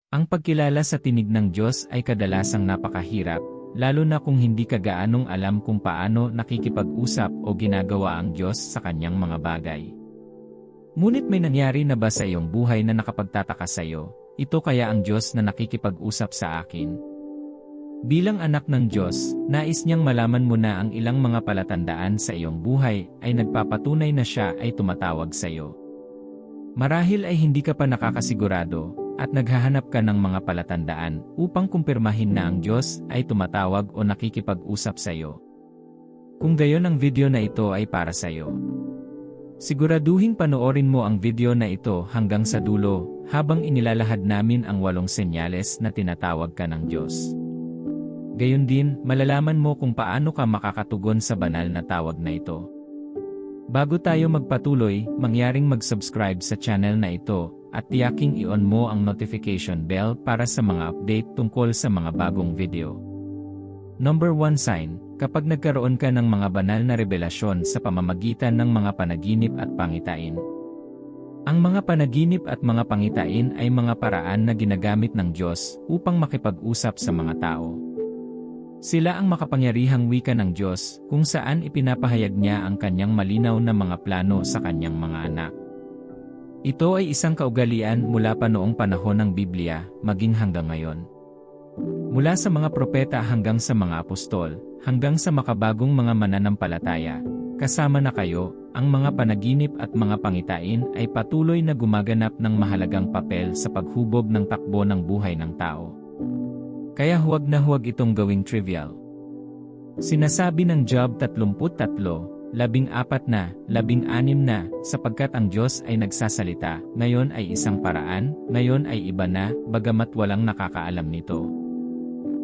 Ang pagkilala sa tinig ng Diyos ay kadalasang napakahirap, lalo na kung hindi ka gaanong alam kung paano nakikipag-usap o ginagawa ang Diyos sa kanyang mga bagay. Ngunit may nangyari na ba sa iyong buhay na nakapagtataka sa iyo, ito kaya ang Diyos na nakikipag-usap sa akin? Bilang anak ng Diyos, nais niyang malaman mo na ang ilang mga palatandaan sa iyong buhay ay nagpapatunay na siya ay tumatawag sa iyo. Marahil ay hindi ka pa nakakasigurado, at naghahanap ka ng mga palatandaan upang kumpirmahin na ang Diyos ay tumatawag o nakikipag-usap sa iyo. Kung gayon ang video na ito ay para sa iyo. Siguraduhing panoorin mo ang video na ito hanggang sa dulo habang inilalahad namin ang 8 senyales na tinatawag ka ng Diyos. Gayon din, malalaman mo kung paano ka makakatugon sa banal na tawag na ito. Bago tayo magpatuloy, mangyaring mag-subscribe sa channel na ito at tiyaking i-on mo ang notification bell para sa mga update tungkol sa mga bagong video. Number 1 sign, kapag nagkaroon ka ng mga banal na revelasyon sa pamamagitan ng mga panaginip at pangitain. Ang mga panaginip at mga pangitain ay mga paraan na ginagamit ng Diyos upang makipag-usap sa mga tao. Sila ang makapangyarihang wika ng Diyos kung saan ipinapahayag niya ang kanyang malinaw na mga plano sa kanyang mga anak. Ito ay isang kaugalian mula pa noong panahon ng Biblia, maging hanggang ngayon. Mula sa mga propeta hanggang sa mga apostol, hanggang sa makabagong mga mananampalataya, kasama na kayo, ang mga panaginip at mga pangitain ay patuloy na gumaganap ng mahalagang papel sa paghubog ng takbo ng buhay ng tao. Kaya huwag na huwag itong gawing trivial. Sinasabi ng Job 33, 14 na, 16 na, sapagkat ang Diyos ay nagsasalita, ngayon ay isang paraan, ngayon ay iba na, bagamat walang nakakaalam nito.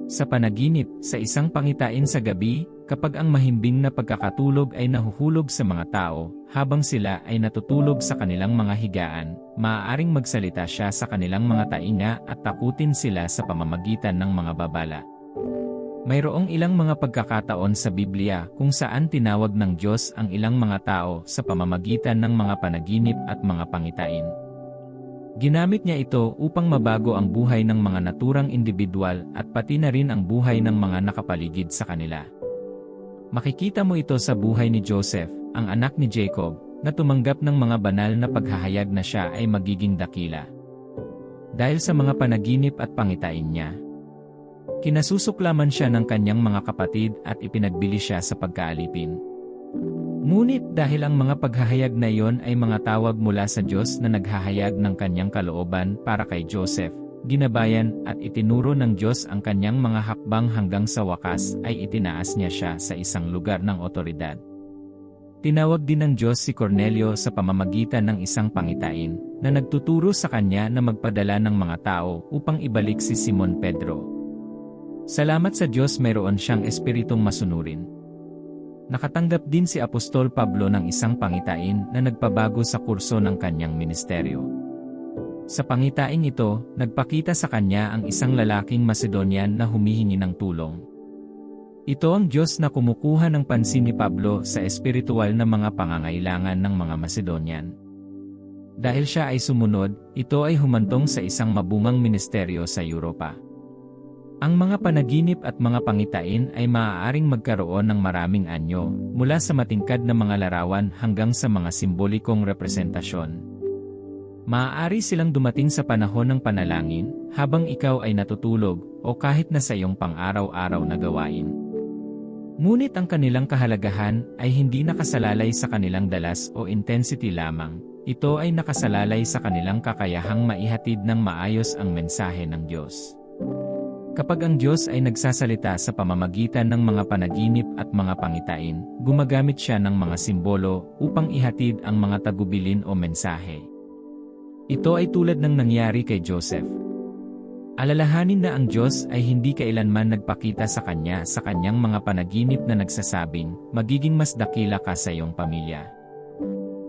Sa panaginip, sa isang pangitain sa gabi, kapag ang mahimbing na pagkakatulog ay nahuhulog sa mga tao, habang sila ay natutulog sa kanilang mga higaan, maaaring magsalita siya sa kanilang mga tainga at takutin sila sa pamamagitan ng mga babala. Mayroong ilang mga pagkakataon sa Biblia kung saan tinawag ng Diyos ang ilang mga tao sa pamamagitan ng mga panaginip at mga pangitain. Ginamit niya ito upang mabago ang buhay ng mga naturang individual at pati na rin ang buhay ng mga nakapaligid sa kanila. Makikita mo ito sa buhay ni Joseph, ang anak ni Jacob, na tumanggap ng mga banal na paghahayag na siya ay magiging dakila. Dahil sa mga panaginip at pangitain niya, kinasusuklaman siya ng kanyang mga kapatid at ipinagbili siya sa pagkaalipin. Ngunit dahil ang mga paghahayag na iyon ay mga tawag mula sa Diyos na naghahayag ng kanyang kalooban para kay Joseph, ginabayan at itinuro ng Diyos ang kanyang mga hakbang hanggang sa wakas ay itinaas niya siya sa isang lugar ng otoridad. Tinawag din ng Diyos si Cornelio sa pamamagitan ng isang pangitain na nagtuturo sa kanya na magpadala ng mga tao upang ibalik si Simon Pedro. Salamat sa Diyos mayroon siyang espiritong masunurin. Nakatanggap din si Apostol Pablo ng isang pangitain na nagpabago sa kurso ng kanyang ministeryo. Sa pangitain ito, nagpakita sa kanya ang isang lalaking Macedonian na humihingi ng tulong. Ito ang Diyos na kumukuha ng pansin ni Pablo sa espiritual na mga pangangailangan ng mga Macedonian. Dahil siya ay sumunod, ito ay humantong sa isang mabungang ministeryo sa Europa. Ang mga panaginip at mga pangitain ay maaaring magkaroon ng maraming anyo, mula sa matingkad na mga larawan hanggang sa mga simbolikong representasyon. Maaari silang dumating sa panahon ng panalangin, habang ikaw ay natutulog, o kahit na sa iyong pang-araw-araw na gawain. Ngunit ang kanilang kahalagahan ay hindi nakasalalay sa kanilang dalas o intensity lamang, ito ay nakasalalay sa kanilang kakayahang maihatid ng maayos ang mensahe ng Diyos. Kapag ang Diyos ay nagsasalita sa pamamagitan ng mga panaginip at mga pangitain, gumagamit siya ng mga simbolo upang ihatid ang mga tagubilin o mensahe. Ito ay tulad ng nangyari kay Joseph. Alalahanin na ang Diyos ay hindi kailanman nagpakita sa kanyang mga panaginip na nagsasabing, magiging mas dakila ka sa iyong pamilya.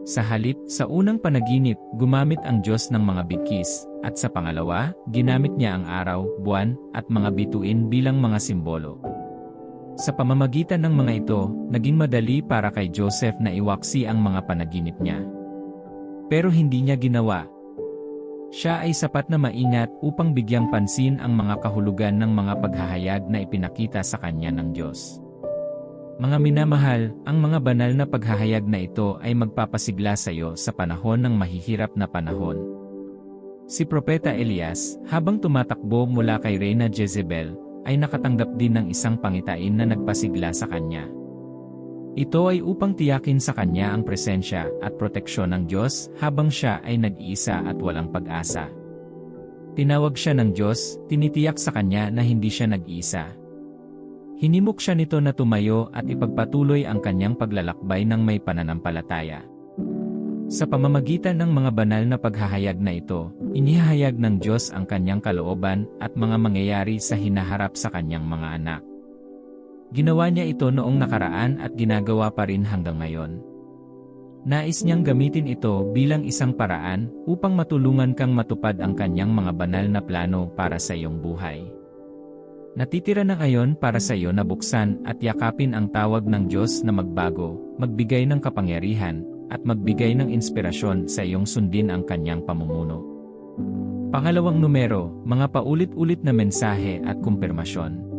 Sa halip, sa unang panaginip, gumamit ang Diyos ng mga bigkis, at sa pangalawa, ginamit niya ang araw, buwan, at mga bituin bilang mga simbolo. Sa pamamagitan ng mga ito, naging madali para kay Joseph na iwaksi ang mga panaginip niya. Pero hindi niya ginawa. Siya ay sapat na maingat upang bigyang pansin ang mga kahulugan ng mga paghahayag na ipinakita sa kanya ng Diyos. Mga minamahal, ang mga banal na paghahayag na ito ay magpapasigla sa iyo sa panahon ng mahihirap na panahon. Si Propeta Elias, habang tumatakbo mula kay Reyna Jezebel, ay nakatanggap din ng isang pangitain na nagpasigla sa kanya. Ito ay upang tiyakin sa kanya ang presensya at proteksyon ng Diyos habang siya ay nag-iisa at walang pag-asa. Tinawag siya ng Diyos, tinitiyak sa kanya na hindi siya nag-iisa. Hinimok siya nito na tumayo at ipagpatuloy ang kanyang paglalakbay ng may pananampalataya. Sa pamamagitan ng mga banal na paghahayag na ito, inihahayag ng Diyos ang kanyang kalooban at mga mangyayari sa hinaharap sa kanyang mga anak. Ginawa niya ito noong nakaraan at ginagawa pa rin hanggang ngayon. Nais niyang gamitin ito bilang isang paraan upang matulungan kang matupad ang kanyang mga banal na plano para sa iyong buhay. Natitira na ngayon para sa iyo na buksan at yakapin ang tawag ng Diyos na magbago, magbigay ng kapangyarihan, at magbigay ng inspirasyon sa iyong sundin ang kanyang pamumuno. Pangalawang numero, mga paulit-ulit na mensahe at kumpirmasyon.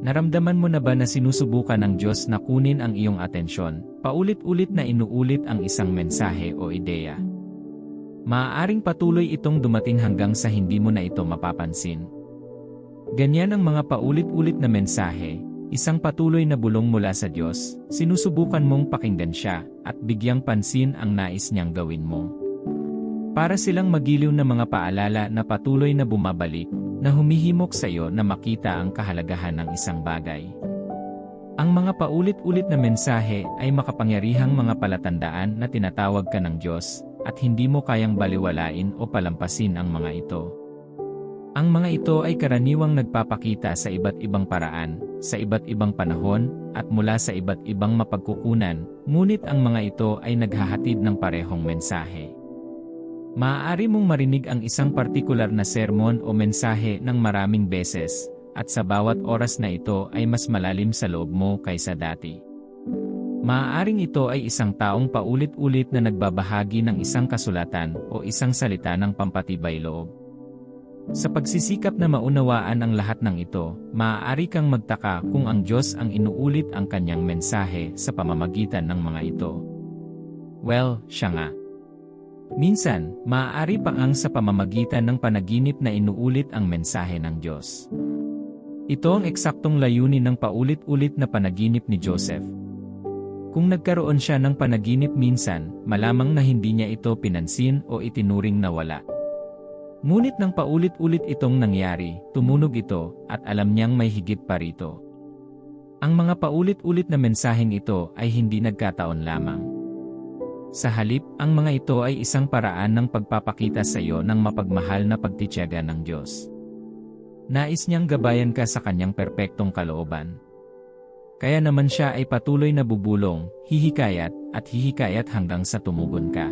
Naramdaman mo na ba na sinusubukan ng Diyos na kunin ang iyong atensyon, paulit-ulit na inuulit ang isang mensahe o ideya? Maaaring patuloy itong dumating hanggang sa hindi mo na ito mapapansin. Ganyan ang mga paulit-ulit na mensahe, isang patuloy na bulong mula sa Diyos, sinusubukan mong pakinggan siya, at bigyang pansin ang nais niyang gawin mo. Para silang magiliw na mga paalala na patuloy na bumabalik, na humihimok sa iyo na makita ang kahalagahan ng isang bagay. Ang mga paulit-ulit na mensahe ay makapangyarihang mga palatandaan na tinatawag ka ng Diyos, at hindi mo kayang baliwalain o palampasin ang mga ito. Ang mga ito ay karaniwang nagpapakita sa iba't ibang paraan, sa iba't ibang panahon, at mula sa iba't ibang mapagkukunan, ngunit ang mga ito ay naghahatid ng parehong mensahe. Maaari mong marinig ang isang partikular na sermon o mensahe ng maraming beses, at sa bawat oras na ito ay mas malalim sa loob mo kaysa dati. Maaaring ito ay isang taong paulit-ulit na nagbabahagi ng isang kasulatan o isang salita ng pampatibay loob. Sa pagsisikap na maunawaan ang lahat ng ito, maaari kang magtaka kung ang Diyos ang inuulit ang kanyang mensahe sa pamamagitan ng mga ito. Well, siya nga. Minsan, maaari pa ang sa pamamagitan ng panaginip na inuulit ang mensahe ng Diyos. Ito ang eksaktong layunin ng paulit-ulit na panaginip ni Joseph. Kung nagkaroon siya ng panaginip minsan, malamang na hindi niya ito pinansin o itinuring na wala. Ngunit nang paulit-ulit itong nangyari, tumunog ito, at alam niyang may higit pa rito. Ang mga paulit-ulit na mensaheng ito ay hindi nagkataon lamang. Sa halip, ang mga ito ay isang paraan ng pagpapakita sa iyo ng mapagmahal na pagtitiyaga ng Diyos. Nais niyang gabayan ka sa kanyang perpektong kalooban. Kaya naman siya ay patuloy na bubulong, hihikayat hanggang sa tumugon ka.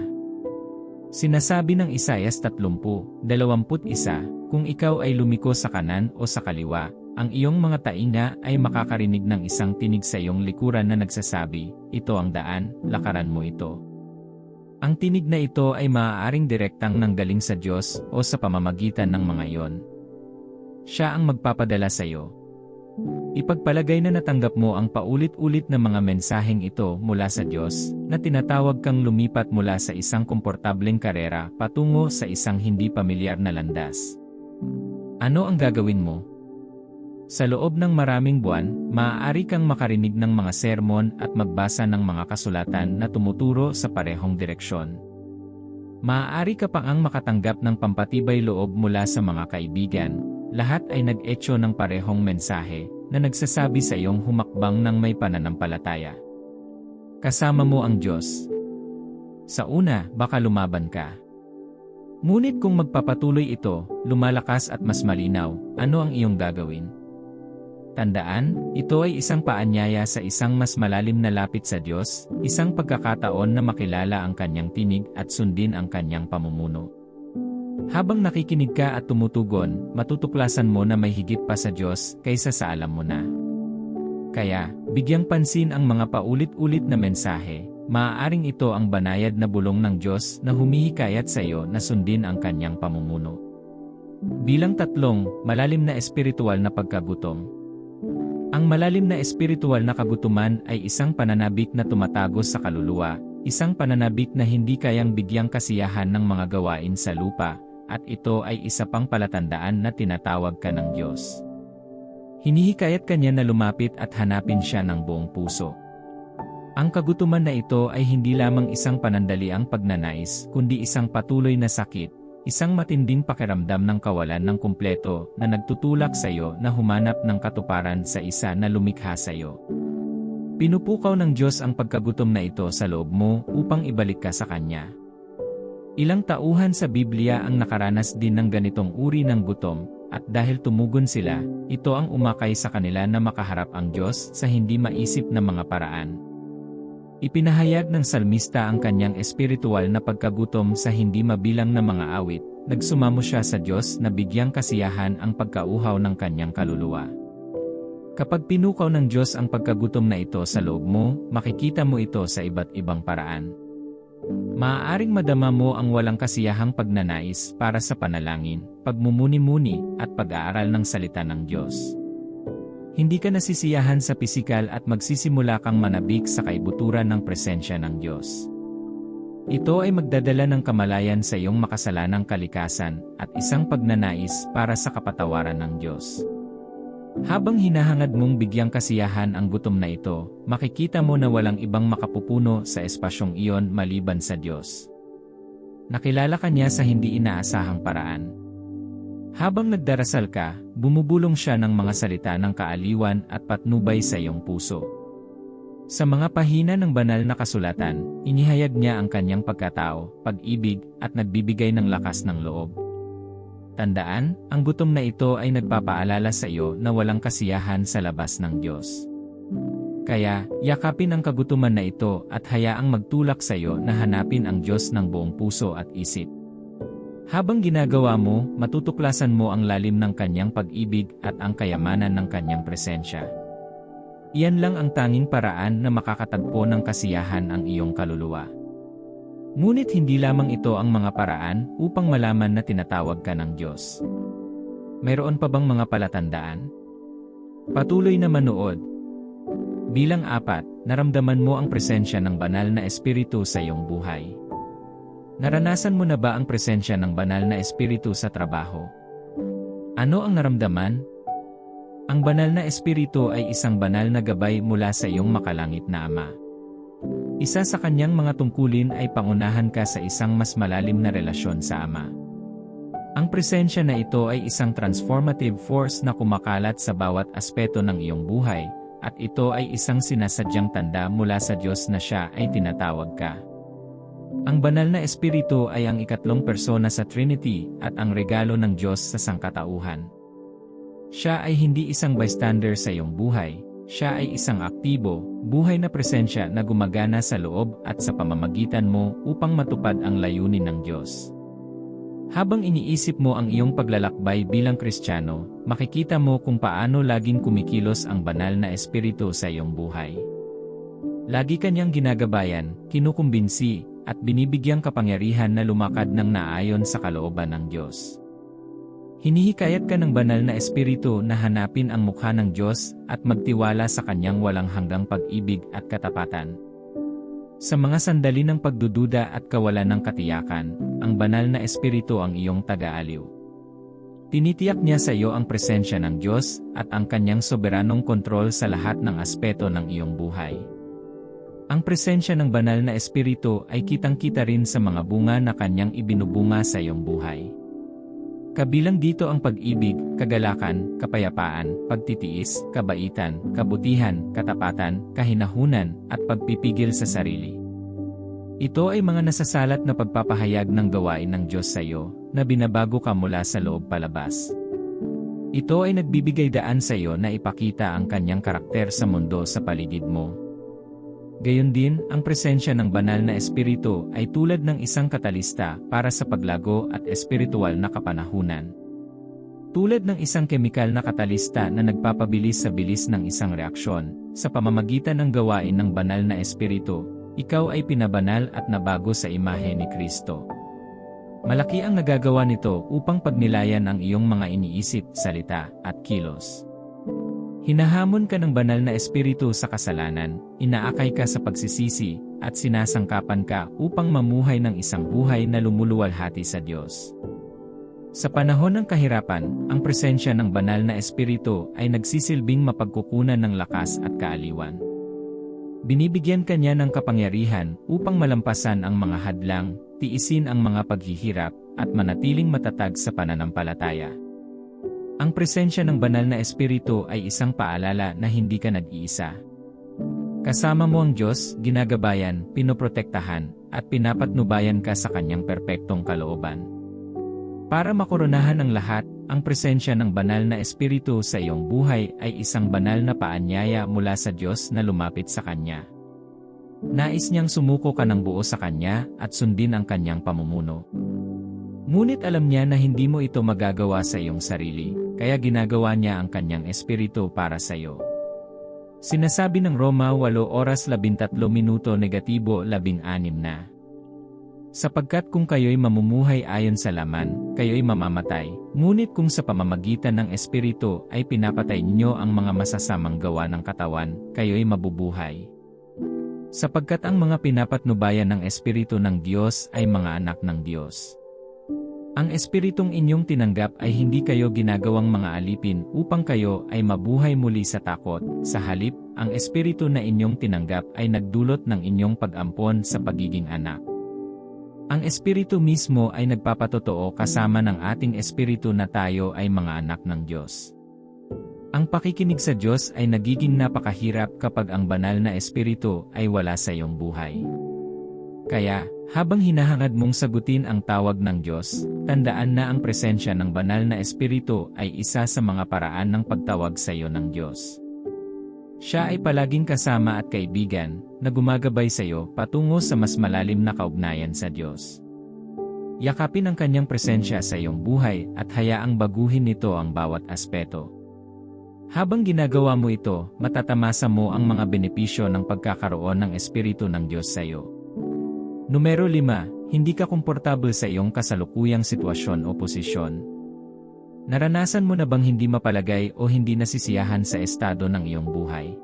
Sinasabi ng Isaias 30:21, kung ikaw ay lumiko sa kanan o sa kaliwa, ang iyong mga tainga ay makakarinig ng isang tinig sa iyong likuran na nagsasabi, ito ang daan, lakaran mo ito. Ang tinig na ito ay maaaring direktang nanggaling sa Diyos o sa pamamagitan ng mga iyon. Siya ang magpapadala sa iyo. Ipagpalagay na natanggap mo ang paulit-ulit na mga mensaheng ito mula sa Diyos, na tinatawag kang lumipat mula sa isang komportableng karera patungo sa isang hindi pamilyar na landas. Ano ang gagawin mo? Sa loob ng maraming buwan, maaari kang makarinig ng mga sermon at magbasa ng mga kasulatan na tumuturo sa parehong direksyon. Maaari ka pang ang makatanggap ng pampatibay loob mula sa mga kaibigan, lahat ay nag-etyo ng parehong mensahe, na nagsasabi sa iyong humakbang ng may pananampalataya. Kasama mo ang Diyos. Sa una, baka lumaban ka. Ngunit kung magpapatuloy ito, lumalakas at mas malinaw, ano ang iyong gagawin? Tandaan, ito ay isang paanyaya sa isang mas malalim na lapit sa Diyos, isang pagkakataon na makilala ang kanyang tinig at sundin ang kanyang pamumuno. Habang nakikinig ka at tumutugon, matutuklasan mo na may higit pa sa Diyos kaysa sa alam mo na. Kaya, bigyang pansin ang mga paulit-ulit na mensahe, maaaring ito ang banayad na bulong ng Diyos na humihikayat sa iyo na sundin ang kanyang pamumuno. Bilang 3, malalim na espiritual na pagkagutom. Ang malalim na espiritual na kagutuman ay isang pananabik na tumatagos sa kaluluwa, isang pananabik na hindi kayang bigyang kasiyahan ng mga gawain sa lupa, at ito ay isa pang palatandaan na tinatawag ka ng Diyos. Hinihikayat ka niya na lumapit at hanapin siya ng buong puso. Ang kagutuman na ito ay hindi lamang isang panandaliang pagnanais, kundi isang patuloy na sakit, isang matinding pakiramdam ng kawalan ng kumpleto na nagtutulak sa iyo na humanap ng katuparan sa isa na lumikha sa iyo. Pinupukaw ng Diyos ang pagkagutom na ito sa loob mo upang ibalik ka sa Kanya. Ilang tauhan sa Biblia ang nakaranas din ng ganitong uri ng gutom, at dahil tumugon sila, ito ang umakay sa kanila na makaharap ang Diyos sa hindi maisip na mga paraan. Ipinahayag ng salmista ang kanyang espiritual na pagkagutom sa hindi mabilang na mga awit, nagsumamo siya sa Diyos na bigyang kasiyahan ang pagkauhaw ng kanyang kaluluwa. Kapag pinukaw ng Diyos ang pagkagutom na ito sa loob mo, makikita mo ito sa iba't ibang paraan. Maaaring madama mo ang walang kasiyahang pagnanais para sa panalangin, pagmumuni-muni, at pag-aaral ng salita ng Diyos. Hindi ka nasisiyahan sa pisikal at magsisimula kang manabik sa kaibuturan ng presensya ng Diyos. Ito ay magdadala ng kamalayan sa iyong makasalanang kalikasan at isang pagnanais para sa kapatawaran ng Diyos. Habang hinahangad mong bigyang kasiyahan ang gutom na ito, makikita mo na walang ibang makapupuno sa espasyong iyon maliban sa Diyos. Nakilala ka niya sa hindi inaasahang paraan. Habang nagdarasal ka, bumubulong siya ng mga salita ng kaaliwan at patnubay sa iyong puso. Sa mga pahina ng banal na kasulatan, inihayag niya ang kanyang pagkatao, pag-ibig, at nagbibigay ng lakas ng loob. Tandaan, ang gutom na ito ay nagpapaalala sa iyo na walang kasiyahan sa labas ng Diyos. Kaya, yakapin ang kagutuman na ito at hayaang magtulak sa iyo na hanapin ang Diyos ng buong puso at isip. Habang ginagawa mo, matutuklasan mo ang lalim ng kanyang pag-ibig at ang kayamanan ng kanyang presensya. Iyan lang ang tanging paraan na makakatagpo ng kasiyahan ang iyong kaluluwa. Ngunit hindi lamang ito ang mga paraan upang malaman na tinatawag ka ng Diyos. Mayroon pa bang mga palatandaan? Patuloy na manood. Bilang 4, naramdaman mo ang presensya ng banal na espiritu sa iyong buhay. Naranasan mo na ba ang presensya ng banal na espiritu sa trabaho? Ano ang naramdaman? Ang banal na espiritu ay isang banal na gabay mula sa iyong makalangit na Ama. Isa sa kanyang mga tungkulin ay pangunahan ka sa isang mas malalim na relasyon sa Ama. Ang presensya na ito ay isang transformative force na kumakalat sa bawat aspeto ng iyong buhay, at ito ay isang sinasadyang tanda mula sa Diyos na siya ay tinatawag ka. Ang banal na espiritu ay ang ikatlong persona sa Trinity at ang regalo ng Diyos sa sangkatauhan. Siya ay hindi isang bystander sa iyong buhay. Siya ay isang aktibo, buhay na presensya na gumagana sa loob at sa pamamagitan mo upang matupad ang layunin ng Diyos. Habang iniisip mo ang iyong paglalakbay bilang Kristiyano, makikita mo kung paano laging kumikilos ang banal na espiritu sa iyong buhay. Lagi kanyang ginagabayan, kinukumbinsi, at binibigyang kapangyarihan na lumakad ng naayon sa kalooban ng Diyos. Hinihikayat ka ng banal na espiritu na hanapin ang mukha ng Diyos at magtiwala sa kanyang walang hanggang pag-ibig at katapatan. Sa mga sandali ng pagdududa at kawalan ng katiyakan, ang banal na espiritu ang iyong taga-aliw. Tinitiyak niya sa iyo ang presensya ng Diyos at ang kanyang soberanong kontrol sa lahat ng aspeto ng iyong buhay. Ang presensya ng banal na espiritu ay kitang-kita rin sa mga bunga na kanyang ibinubunga sa iyong buhay. Kabilang dito ang pag-ibig, kagalakan, kapayapaan, pagtitiis, kabaitan, kabutihan, katapatan, kahinahunan, at pagpipigil sa sarili. Ito ay mga nasasalat na pagpapahayag ng gawain ng Diyos sa iyo, na binabago ka mula sa loob palabas. Ito ay nagbibigay daan sa iyo na ipakita ang kanyang karakter sa mundo sa paligid mo. Gayon din, ang presensya ng banal na espiritu ay tulad ng isang katalista para sa paglago at espiritual na kapanahunan. Tulad ng isang kemikal na katalista na nagpapabilis sa bilis ng isang reaksyon, sa pamamagitan ng gawain ng banal na espiritu, ikaw ay pinabanal at nabago sa imahe ni Kristo. Malaki ang nagagawa nito upang pagnilayan ang iyong mga iniisip, salita, at kilos. Hinahamon ka ng banal na espiritu sa kasalanan, inaakay ka sa pagsisisi, at sinasangkapan ka upang mamuhay ng isang buhay na lumuluwalhati sa Diyos. Sa panahon ng kahirapan, ang presensya ng banal na espiritu ay nagsisilbing mapagkukunan ng lakas at kaaliwan. Binibigyan ka niya ng kapangyarihan upang malampasan ang mga hadlang, tiisin ang mga paghihirap, at manatiling matatag sa pananampalataya. Ang presensya ng banal na espiritu ay isang paalala na hindi ka nag-iisa. Kasama mo ang Diyos, ginagabayan, pinoprotektahan, at pinapatnubayan ka sa kanyang perpektong kalooban. Para makoronahan ang lahat, ang presensya ng banal na espiritu sa iyong buhay ay isang banal na paanyaya mula sa Diyos na lumapit sa Kanya. Nais niyang sumuko ka ng buo sa Kanya at sundin ang Kanyang pamumuno. Ngunit alam niya na hindi mo ito magagawa sa iyong sarili, kaya ginagawa niya ang Kanyang espiritu para sa iyo. Sinasabi ng Roma 8:13 -16 na, sapagkat kung kayo'y mamumuhay ayon sa laman, kayo'y mamamatay, ngunit kung sa pamamagitan ng Espiritu ay pinapatay ninyo ang mga masasamang gawa ng katawan, kayo'y mabubuhay. Sapagkat ang mga pinapatnubayan ng Espiritu ng Diyos ay mga anak ng Diyos. Ang Espiritong inyong tinanggap ay hindi kayo ginagawang mga alipin upang kayo ay mabuhay muli sa takot, sa halip, ang Espiritu na inyong tinanggap ay nagdulot ng inyong pag-ampon sa pagiging anak. Ang Espiritu mismo ay nagpapatotoo kasama ng ating Espiritu na tayo ay mga anak ng Diyos. Ang pakikinig sa Diyos ay nagiging napakahirap kapag ang banal na Espiritu ay wala sa iyong buhay. Kaya, habang hinahangad mong sagutin ang tawag ng Diyos, tandaan na ang presensya ng banal na Espiritu ay isa sa mga paraan ng pagtawag sa iyo ng Diyos. Siya ay palaging kasama at kaibigan, na gumagabay sa iyo patungo sa mas malalim na kaugnayan sa Diyos. Yakapin ang kanyang presensya sa iyong buhay at hayaang baguhin nito ang bawat aspeto. Habang ginagawa mo ito, matatamasa mo ang mga benepisyo ng pagkakaroon ng Espiritu ng Diyos sa iyo. Numero 5, hindi ka komportable sa iyong kasalukuyang sitwasyon o posisyon. Naranasan mo na bang hindi mapalagay o hindi nasisiyahan sa estado ng iyong buhay?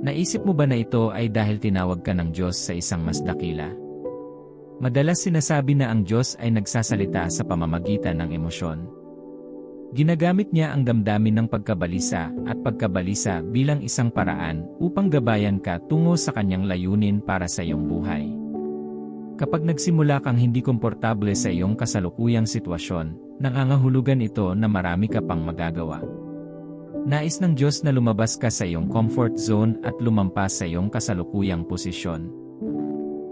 Naisip mo ba na ito ay dahil tinawag ka ng Diyos sa isang mas dakila? Madalas sinasabi na ang Diyos ay nagsasalita sa pamamagitan ng emosyon. Ginagamit niya ang damdamin ng pagkabalisa at pagkabalisa bilang isang paraan upang gabayan ka tungo sa kanyang layunin para sa iyong buhay. Kapag nagsimula kang hindi komportable sa iyong kasalukuyang sitwasyon, nangangahulugan ito na marami ka pang magagawa. Nais ng Diyos na lumabas ka sa iyong comfort zone at lumampas sa iyong kasalukuyang posisyon.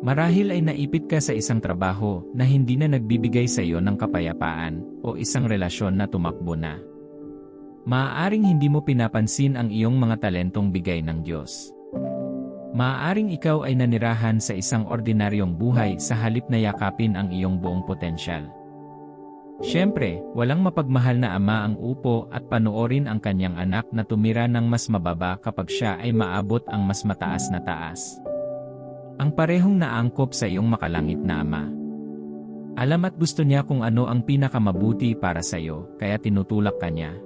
Marahil ay naipit ka sa isang trabaho na hindi na nagbibigay sa iyo ng kapayapaan o isang relasyon na tumakbo na. Maaaring hindi mo pinapansin ang iyong mga talentong bigay ng Diyos. Maaaring ikaw ay nanirahan sa isang ordinaryong buhay sa halip na yakapin ang iyong buong potensyal. Siyempre, walang mapagmahal na ama ang upo at panoorin ang kanyang anak na tumira ng mas mababa kapag siya ay maabot ang mas mataas na taas. Ang parehong naangkop sa iyong makalangit na ama. Alam at gusto niya kung ano ang pinakamabuti para sa iyo, kaya tinutulak ka niya.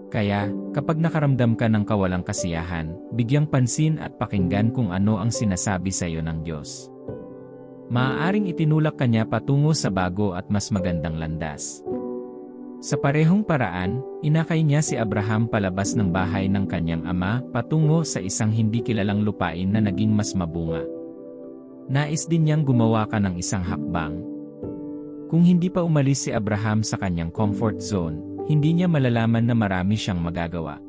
Kaya, kapag nakaramdam ka ng kawalang kasiyahan, bigyang pansin at pakinggan kung ano ang sinasabi sa iyo ng Diyos. Maaaring itinulak ka niya patungo sa bago at mas magandang landas. Sa parehong paraan, inakay niya si Abraham palabas ng bahay ng kanyang ama patungo sa isang hindi kilalang lupain na naging mas mabunga. Nais din niyang gumawa ka ng isang hakbang. Kung hindi pa umalis si Abraham sa kanyang comfort zone, hindi niya malalaman na marami siyang magagawa.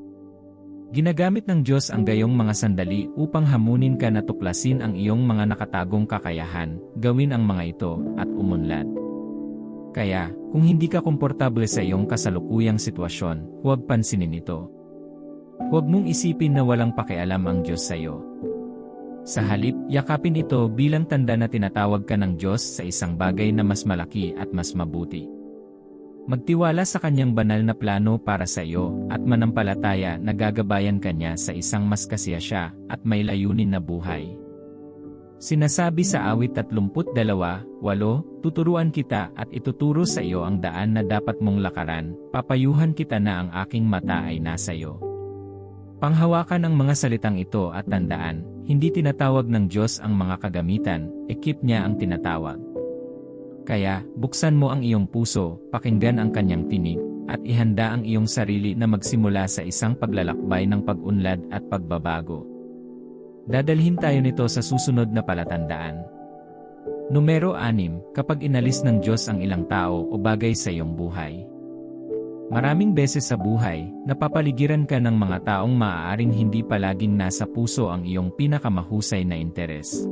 Ginagamit ng Diyos ang gayong mga sandali upang hamunin ka na tuklasin ang iyong mga nakatagong kakayahan, gawin ang mga ito, at umunlad. Kaya, kung hindi ka komportable sa iyong kasalukuyang sitwasyon, huwag pansinin ito. Huwag mong isipin na walang pakialam ang Diyos sa iyo. Sa halip, yakapin ito bilang tanda na tinatawag ka ng Diyos sa isang bagay na mas malaki at mas mabuti. Magtiwala sa kanyang banal na plano para sa iyo at manampalataya na gagabayan ka niya sa isang mas kasiyasya at may layunin na buhay. Sinasabi sa awit 32:8, tuturuan kita at ituturo sa iyo ang daan na dapat mong lakaran, papayuhan kita na ang aking mata ay nasa iyo. Panghawakan ang mga salitang ito at tandaan, hindi tinatawag ng Diyos ang mga kagamitan, ekip niya ang tinatawag. Kaya, buksan mo ang iyong puso, pakinggan ang kanyang tinig, at ihanda ang iyong sarili na magsimula sa isang paglalakbay ng pag-unlad at pagbabago. Dadalhin tayo nito sa susunod na palatandaan. Numero 6, kapag inalis ng Diyos ang ilang tao o bagay sa iyong buhay. Maraming beses sa buhay, napapaligiran ka ng mga taong maaaring hindi palaging nasa puso ang iyong pinakamahusay na interes.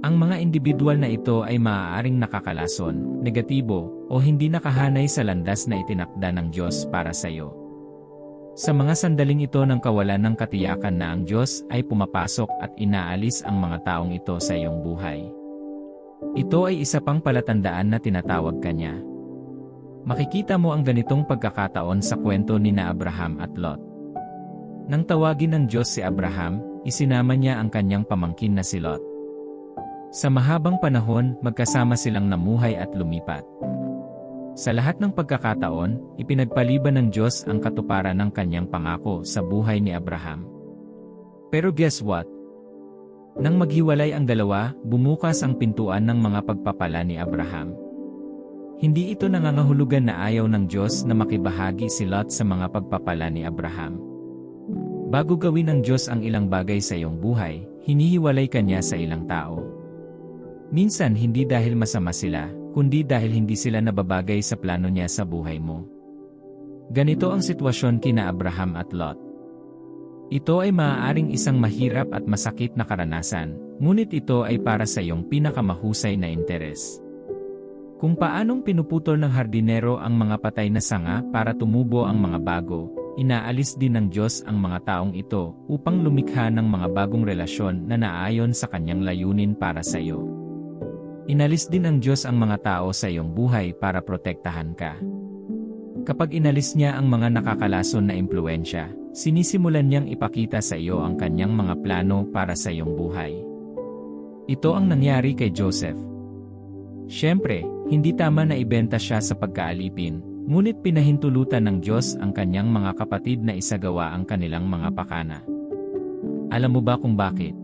Ang mga individual na ito ay maaaring nakakalason, negatibo, o hindi nakahanay sa landas na itinakda ng Diyos para sa iyo. Sa mga sandaling ito ng kawalan ng katiyakan na ang Diyos ay pumapasok at inaalis ang mga taong ito sa iyong buhay. Ito ay isa pang palatandaan na tinatawag ka niya. Makikita mo ang ganitong pagkakataon sa kwento ni na Abraham at Lot. Nang tawagin ng Diyos si Abraham, isinama niya ang kanyang pamangkin na si Lot. Sa mahabang panahon, magkasama silang namuhay at lumipat. Sa lahat ng pagkakataon, ipinagpaliban ng Diyos ang katuparan ng kanyang pangako sa buhay ni Abraham. Pero guess what? Nang maghiwalay ang dalawa, bumukas ang pintuan ng mga pagpapala ni Abraham. Hindi ito nangangahulugan na ayaw ng Diyos na makibahagi si Lot sa mga pagpapala ni Abraham. Bago gawin ng Diyos ang ilang bagay sa iyong buhay, hinihiwalay ka niya sa ilang tao. Minsan hindi dahil masama sila, kundi dahil hindi sila nababagay sa plano niya sa buhay mo. Ganito ang sitwasyon kina Abraham at Lot. Ito ay maaaring isang mahirap at masakit na karanasan, ngunit ito ay para sa iyong pinakamahusay na interes. Kung paanong pinuputol ng hardinero ang mga patay na sanga para tumubo ang mga bago, inaalis din ng Diyos ang mga taong ito upang lumikha ng mga bagong relasyon na naayon sa kanyang layunin para sa iyo. Inalis din ng Diyos ang mga tao sa iyong buhay para protektahan ka. Kapag inalis niya ang mga nakakalason na impluwensya, sinisimulan niyang ipakita sa iyo ang kanyang mga plano para sa iyong buhay. Ito ang nangyari kay Joseph. Siyempre, hindi tama na ibenta siya sa pagkaalipin, ngunit pinahintulutan ng Diyos ang kanyang mga kapatid na isagawa ang kanilang mga pakana. Alam mo ba kung bakit?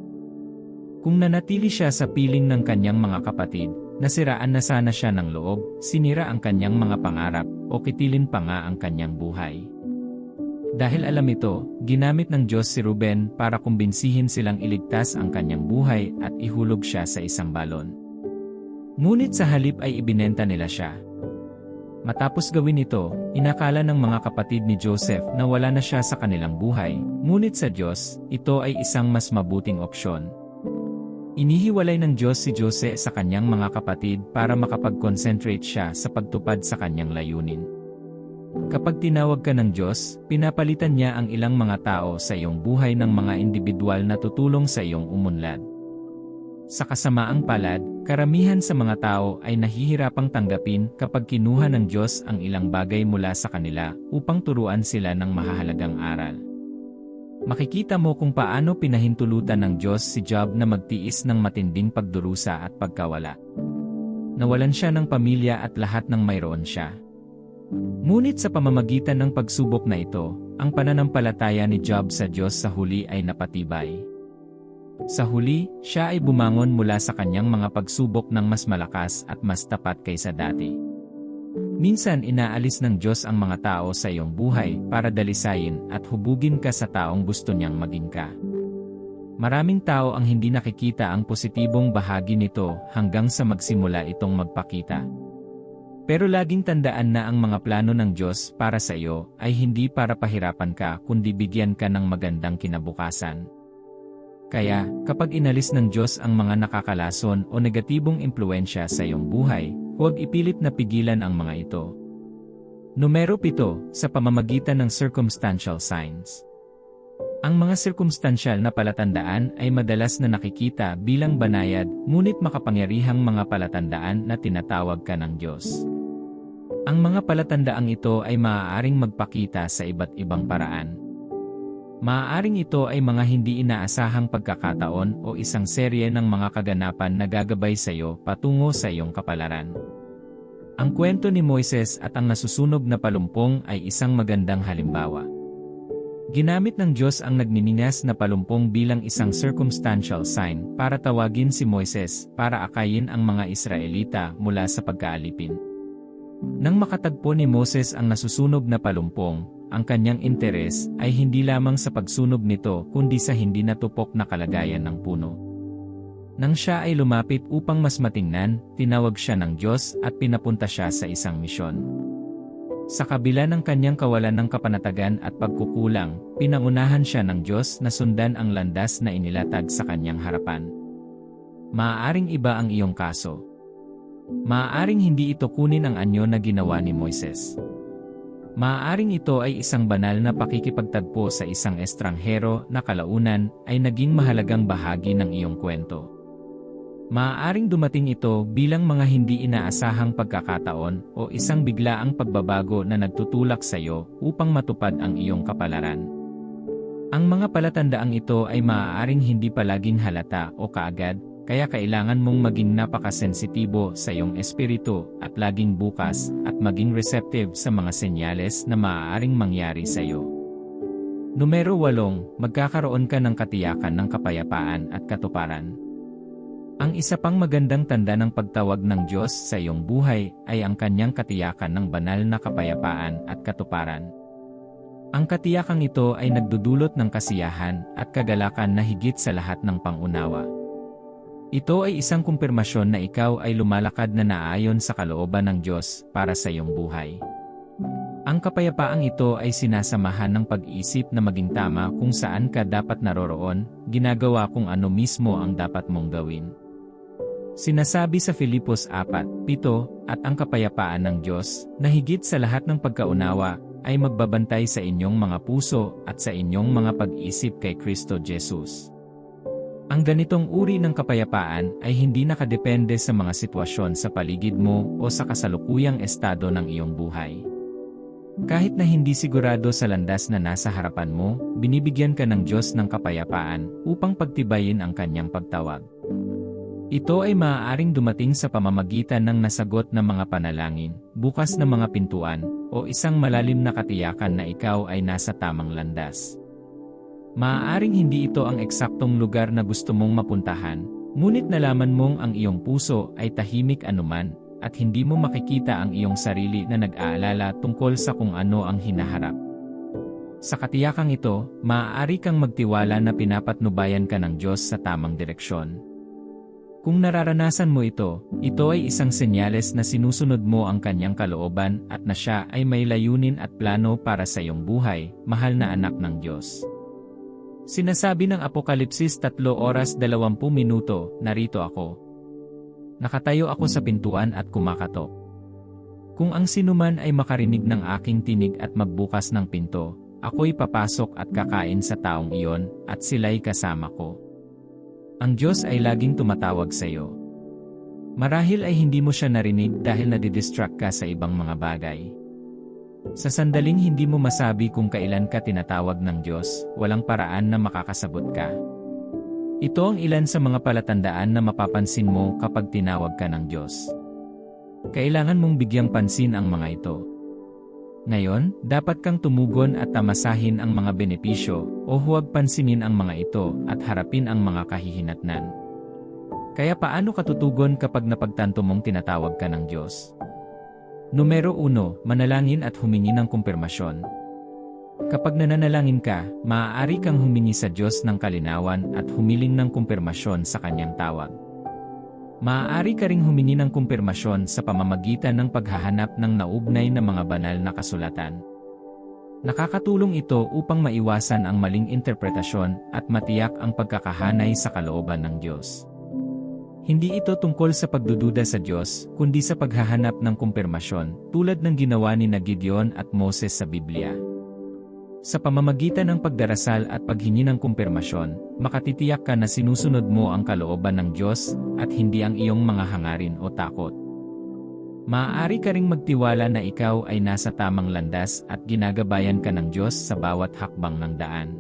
Kung nanatili siya sa piling ng kanyang mga kapatid, nasiraan na sana siya ng loob, sinira ang kanyang mga pangarap, o kitilin pa nga ang kanyang buhay. Dahil alam ito, ginamit ng Diyos si Ruben para kumbinsihin silang iligtas ang kanyang buhay at ihulog siya sa isang balon. Ngunit sa halip ay ibinenta nila siya. Matapos gawin ito, inakala ng mga kapatid ni Joseph na wala na siya sa kanilang buhay, ngunit sa Diyos, ito ay isang mas mabuting opsyon. Inihiwalay ng Diyos si Jose sa kanyang mga kapatid para makapag-concentrate siya sa pagtupad sa kanyang layunin. Kapag tinawag ka ng Diyos, pinapalitan niya ang ilang mga tao sa iyong buhay ng mga individual na tutulong sa iyong umunlad. Sa kasamaang palad, karamihan sa mga tao ay nahihirapang tanggapin kapag kinuha ng Diyos ang ilang bagay mula sa kanila upang turuan sila ng mahahalagang aral. Makikita mo kung paano pinahintulutan ng Diyos si Job na magtiis ng matinding pagdurusa at pagkawala. Nawalan siya ng pamilya at lahat ng mayroon siya. Ngunit sa pamamagitan ng pagsubok na ito, ang pananampalataya ni Job sa Diyos sa huli ay napatibay. Sa huli, siya ay bumangon mula sa kanyang mga pagsubok ng mas malakas at mas tapat kaysa dati. Minsan inaalis ng Diyos ang mga tao sa iyong buhay para dalisayin at hubugin ka sa taong gusto niyang maging ka. Maraming tao ang hindi nakikita ang positibong bahagi nito hanggang sa magsimula itong magpakita. Pero laging tandaan na ang mga plano ng Diyos para sa iyo ay hindi para pahirapan ka kundi bigyan ka ng magandang kinabukasan. Kaya, kapag inalis ng Diyos ang mga nakakalason o negatibong impluensya sa iyong buhay, huwag ipilit na pigilan ang mga ito. Numero 7, sa pamamagitan ng circumstantial signs. Ang mga circumstantial na palatandaan ay madalas na nakikita bilang banayad, ngunit makapangyarihang mga palatandaan na tinatawag ka ng Diyos. Ang mga palatandaang ito ay maaaring magpakita sa iba't ibang paraan. Maaaring ito ay mga hindi inaasahang pagkakataon o isang serye ng mga kaganapan na gagabay sa iyo patungo sa iyong kapalaran. Ang kwento ni Moises at ang nasusunog na palumpong ay isang magandang halimbawa. Ginamit ng Diyos ang nagniningas na palumpong bilang isang circumstantial sign para tawagin si Moises para akayin ang mga Israelita mula sa pagkaalipin. Nang makatagpo ni Moses ang nasusunog na palumpong, ang kanyang interes ay hindi lamang sa pagsunog nito kundi sa hindi natupok na kalagayan ng puno. Nang siya ay lumapit upang mas matingnan, tinawag siya ng Diyos at pinapunta siya sa isang misyon. Sa kabila ng kanyang kawalan ng kapanatagan at pagkukulang, pinangunahan siya ng Diyos na sundan ang landas na inilatag sa kanyang harapan. Maaaring iba ang iyong kaso. Maaaring hindi ito kunin ang anyo na ginawa ni Moises. Maaaring ito ay isang banal na pakikipagtagpo sa isang estranghero na kalaunan ay naging mahalagang bahagi ng iyong kwento. Maaaring dumating ito bilang mga hindi inaasahang pagkakataon o isang biglaang pagbabago na nagtutulak sa iyo upang matupad ang iyong kapalaran. Ang mga palatandaang ito ay maaaring hindi palaging halata o kaagad, kaya kailangan mong maging napakasensitibo sa iyong espiritu at laging bukas at maging receptive sa mga senyales na maaaring mangyari sa iyo. Numero 8, magkakaroon ka ng katiyakan ng kapayapaan at katuparan. Ang isa pang magandang tanda ng pagtawag ng Diyos sa iyong buhay ay ang kanyang katiyakan ng banal na kapayapaan at katuparan. Ang katiyakang ito ay nagdudulot ng kasiyahan at kagalakan na higit sa lahat ng pangunawa. Ito ay isang kumpirmasyon na ikaw ay lumalakad na naayon sa kalooban ng Diyos para sa iyong buhay. Ang kapayapaang ito ay sinasamahan ng pag-iisip na maging tama kung saan ka dapat naroroon, ginagawa kung ano mismo ang dapat mong gawin. Sinasabi sa Filipos 4:7, at ang kapayapaan ng Diyos, na higit sa lahat ng pagkaunawa, ay magbabantay sa inyong mga puso at sa inyong mga pag-isip kay Kristo Jesus. Ang ganitong uri ng kapayapaan ay hindi nakadepende sa mga sitwasyon sa paligid mo o sa kasalukuyang estado ng iyong buhay. Kahit na hindi sigurado sa landas na nasa harapan mo, binibigyan ka ng Diyos ng kapayapaan upang pagtibayin ang kanyang pagtawag. Ito ay maaaring dumating sa pamamagitan ng nasagot na mga panalangin, bukas na mga pintuan, o isang malalim na katiyakan na ikaw ay nasa tamang landas. Maaaring hindi ito ang eksaktong lugar na gusto mong mapuntahan, ngunit nalaman mong ang iyong puso ay tahimik anuman, at hindi mo makikita ang iyong sarili na nag-aalala tungkol sa kung ano ang hinaharap. Sa katiyakang ito, maaari kang magtiwala na pinapatnubayan ka ng Diyos sa tamang direksyon. Kung nararanasan mo ito ay isang senyales na sinusunod mo ang kanyang kalooban at na siya ay may layunin at plano para sa iyong buhay, mahal na anak ng Diyos. Sinasabi ng Apokalipsis 3:20, narito ako. Nakatayo ako sa pintuan at kumakatok. Kung ang sinuman ay makarinig ng aking tinig at magbukas ng pinto, ako'y papasok at kakain sa taong iyon, at sila'y kasama ko. Ang Diyos ay laging tumatawag sa iyo. Marahil ay hindi mo siya narinig dahil nadidistract ka sa ibang mga bagay. Sa sandaling hindi mo masabi kung kailan ka tinatawag ng Diyos, walang paraan na makakasabot ka. Ito ang ilan sa mga palatandaan na mapapansin mo kapag tinawag ka ng Diyos. Kailangan mong bigyang pansin ang mga ito. Ngayon, dapat kang tumugon at tamasahin ang mga benepisyo o huwag pansinin ang mga ito at harapin ang mga kahihinatnan. Kaya paano ka tutugon kapag napagtanto mong tinatawag ka ng Diyos? Numero 1, manalangin at humingi ng kumpirmasyon. Kapag nananalangin ka, maaari kang humingi sa Diyos ng kalinawan at humiling ng kumpirmasyon sa kanyang tawag. Maaari ka ring humingi ng kumpirmasyon sa pamamagitan ng paghahanap ng naugnay na mga banal na kasulatan. Nakakatulong ito upang maiwasan ang maling interpretasyon at matiyak ang pagkakahanay sa kalooban ng Diyos. Hindi ito tungkol sa pagdududa sa Diyos, kundi sa paghahanap ng kumpirmasyon, tulad ng ginawa ni Gideon at Moses sa Biblia. Sa pamamagitan ng pagdarasal at paghingi ng kumpirmasyon, makatitiyak ka na sinusunod mo ang kalooban ng Diyos at hindi ang iyong mga hangarin o takot. Maaari ka ring magtiwala na ikaw ay nasa tamang landas at ginagabayan ka ng Diyos sa bawat hakbang ng daan.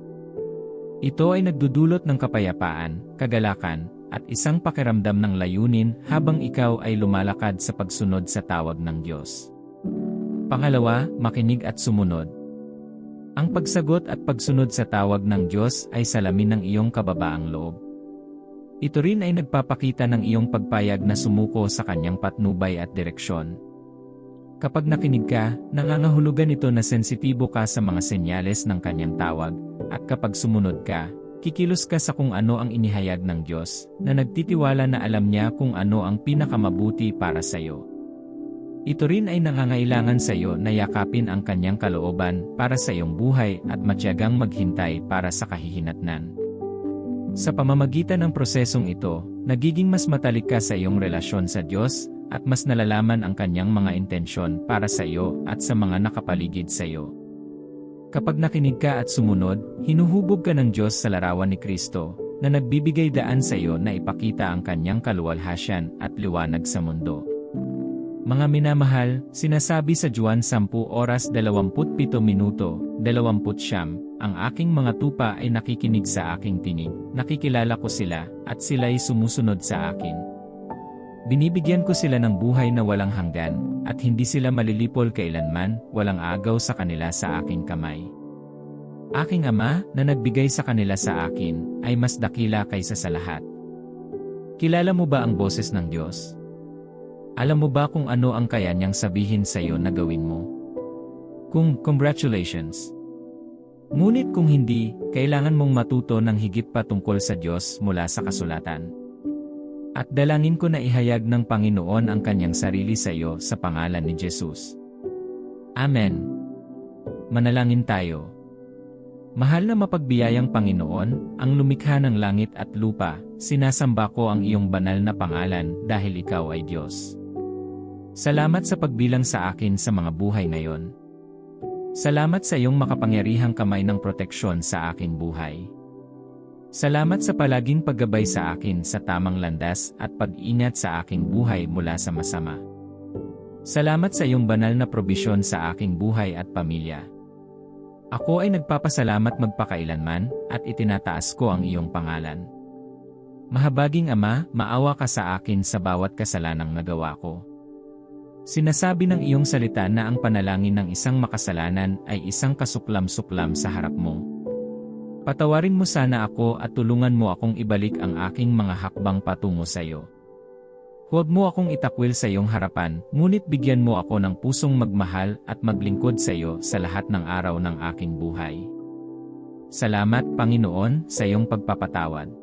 Ito ay nagdudulot ng kapayapaan, kagalakan, at isang pakiramdam ng layunin habang ikaw ay lumalakad sa pagsunod sa tawag ng Diyos. Pangalawa, makinig at sumunod. Ang pagsagot at pagsunod sa tawag ng Diyos ay salamin ng iyong kababaang loob. Ito rin ay nagpapakita ng iyong pagpayag na sumuko sa kanyang patnubay at direksyon. Kapag nakinig ka, nangangahulugan ito na sensitibo ka sa mga senyales ng kanyang tawag, at kapag sumunod ka, kikilos ka sa kung ano ang inihayag ng Diyos, na nagtitiwala na alam niya kung ano ang pinakamabuti para sa iyo. Ito rin ay nangangailangan sa iyo na yakapin ang kanyang kalooban para sa iyong buhay at matyagang maghintay para sa kahihinatnan. Sa pamamagitan ng prosesong ito, nagiging mas matalik ka sa iyong relasyon sa Diyos, at mas nalalaman ang kanyang mga intensyon para sa iyo at sa mga nakapaligid sa iyo. Kapag nakinig ka at sumunod, hinuhubog ka ng Diyos sa larawan ni Kristo, na nagbibigay daan sa iyo na ipakita ang kanyang kaluwalhasyan at liwanag sa mundo. Mga minamahal, sinasabi sa Juan 10:27, ang aking mga tupa ay nakikinig sa aking tinig, nakikilala ko sila, at sila'y sumusunod sa akin. Binibigyan ko sila ng buhay na walang hanggan, at hindi sila malilipol kailanman, walang agaw sa kanila sa aking kamay. Aking Ama, na nagbigay sa kanila sa akin, ay mas dakila kaysa sa lahat. Kilala mo ba ang boses ng Diyos? Alam mo ba kung ano ang kaya niyang sabihin sa iyo na gawin mo? Congratulations! Ngunit kung hindi, kailangan mong matuto ng higit pa tungkol sa Diyos mula sa kasulatan. At dalangin ko na ihayag ng Panginoon ang kanyang sarili sa iyo sa pangalan ni Jesus. Amen. Manalangin tayo. Mahal na mapagbiyayang Panginoon, ang lumikha ng langit at lupa, sinasamba ko ang iyong banal na pangalan dahil ikaw ay Diyos. Salamat sa pagbilang sa akin sa mga buhay ngayon. Salamat sa iyong makapangyarihang kamay ng proteksyon sa aking buhay. Salamat sa palaging paggabay sa akin sa tamang landas at pag-ingat sa aking buhay mula sa masama. Salamat sa iyong banal na probisyon sa aking buhay at pamilya. Ako ay nagpapasalamat magpakailanman at itinataas ko ang iyong pangalan. Mahabaging Ama, maawa ka sa akin sa bawat kasalanang nagawa ko. Sinasabi ng iyong salita na ang panalangin ng isang makasalanan ay isang kasuklam-suklam sa harap mo. Patawarin mo sana ako at tulungan mo akong ibalik ang aking mga hakbang patungo sa iyo. Huwag mo akong itakwil sa iyong harapan, ngunit bigyan mo ako ng pusong magmahal at maglingkod sa iyo sa lahat ng araw ng aking buhay. Salamat, Panginoon, sa iyong pagpapatawad.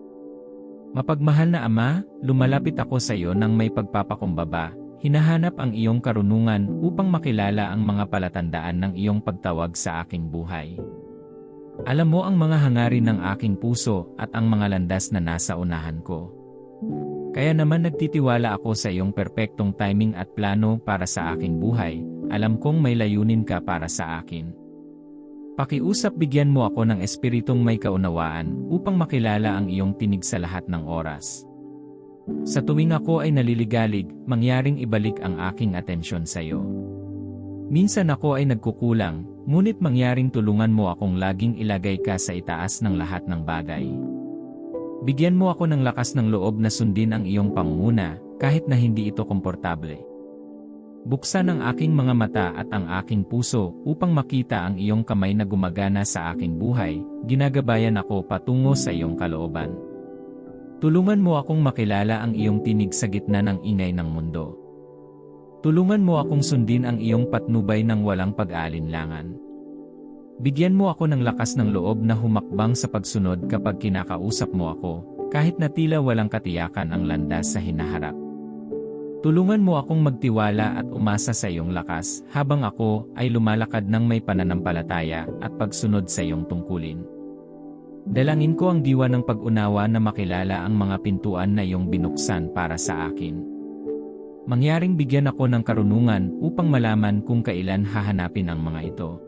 Mapagmahal na Ama, lumalapit ako sa iyo nang may pagpapakumbaba, hinahanap ang iyong karunungan upang makilala ang mga palatandaan ng iyong pagtawag sa aking buhay. Alam mo ang mga hangarin ng aking puso at ang mga landas na nasa unahan ko. Kaya naman nagtitiwala ako sa iyong perpektong timing at plano para sa aking buhay, alam kong may layunin ka para sa akin. Pakiusap bigyan mo ako ng espiritong may kaunawaan upang makilala ang iyong tinig sa lahat ng oras. Sa tuwing ako ay naliligalig, mangyaring ibalik ang aking atensyon sa iyo. Minsan ako ay nagkukulang, ngunit mangyaring tulungan mo akong laging ilagay ka sa itaas ng lahat ng bagay. Bigyan mo ako ng lakas ng loob na sundin ang iyong pangunguna, kahit na hindi ito komportable. Buksan ang aking mga mata at ang aking puso upang makita ang iyong kamay na gumagana sa aking buhay, ginagabayan ako patungo sa iyong kalooban. Tulungan mo akong makilala ang iyong tinig sa gitna ng ingay ng mundo. Tulungan mo akong sundin ang iyong patnubay ng walang pag-aalinlangan. Bigyan mo ako ng lakas ng loob na humakbang sa pagsunod kapag kinakausap mo ako, kahit na tila walang katiyakan ang landas sa hinaharap. Tulungan mo akong magtiwala at umasa sa iyong lakas habang ako ay lumalakad ng may pananampalataya at pagsunod sa iyong tungkulin. Dalangin ko ang diwa ng pag-unawa na makilala ang mga pintuan na iyong binuksan para sa akin. Mangyaring bigyan ako ng karunungan upang malaman kung kailan hahanapin ang mga ito.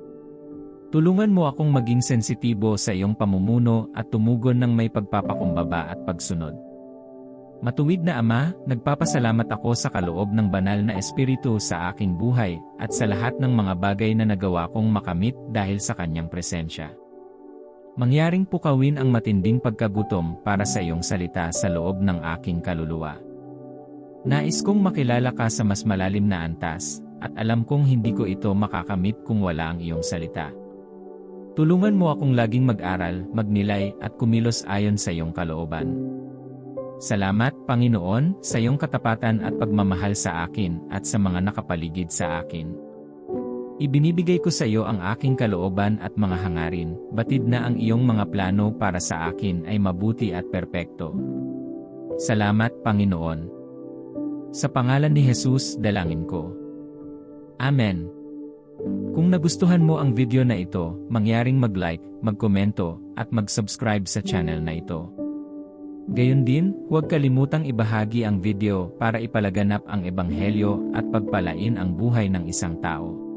Tulungan mo akong maging sensitibo sa iyong pamumuno at tumugon ng may pagpapakumbaba at pagsunod. Matuwid na Ama, nagpapasalamat ako sa kaloob ng banal na Espiritu sa aking buhay at sa lahat ng mga bagay na nagawa kong makamit dahil sa kanyang presensya. Mangyaring pukawin ang matinding pagkagutom para sa iyong salita sa loob ng aking kaluluwa. Nais kong makilala ka sa mas malalim na antas, at alam kong hindi ko ito makakamit kung wala ang iyong salita. Tulungan mo akong laging mag-aral, magnilay, at kumilos ayon sa iyong kalooban. Salamat, Panginoon, sa iyong katapatan at pagmamahal sa akin at sa mga nakapaligid sa akin. Ibinibigay ko sa iyo ang aking kalooban at mga hangarin, batid na ang iyong mga plano para sa akin ay mabuti at perpekto. Salamat, Panginoon. Sa pangalan ni Jesus, dalangin ko. Amen. Kung nagustuhan mo ang video na ito, mangyaring mag-like, magkomento, at mag-subscribe sa channel na ito. Gayon din, huwag kalimutang ibahagi ang video para ipalaganap ang ebanghelyo at pagpalain ang buhay ng isang tao.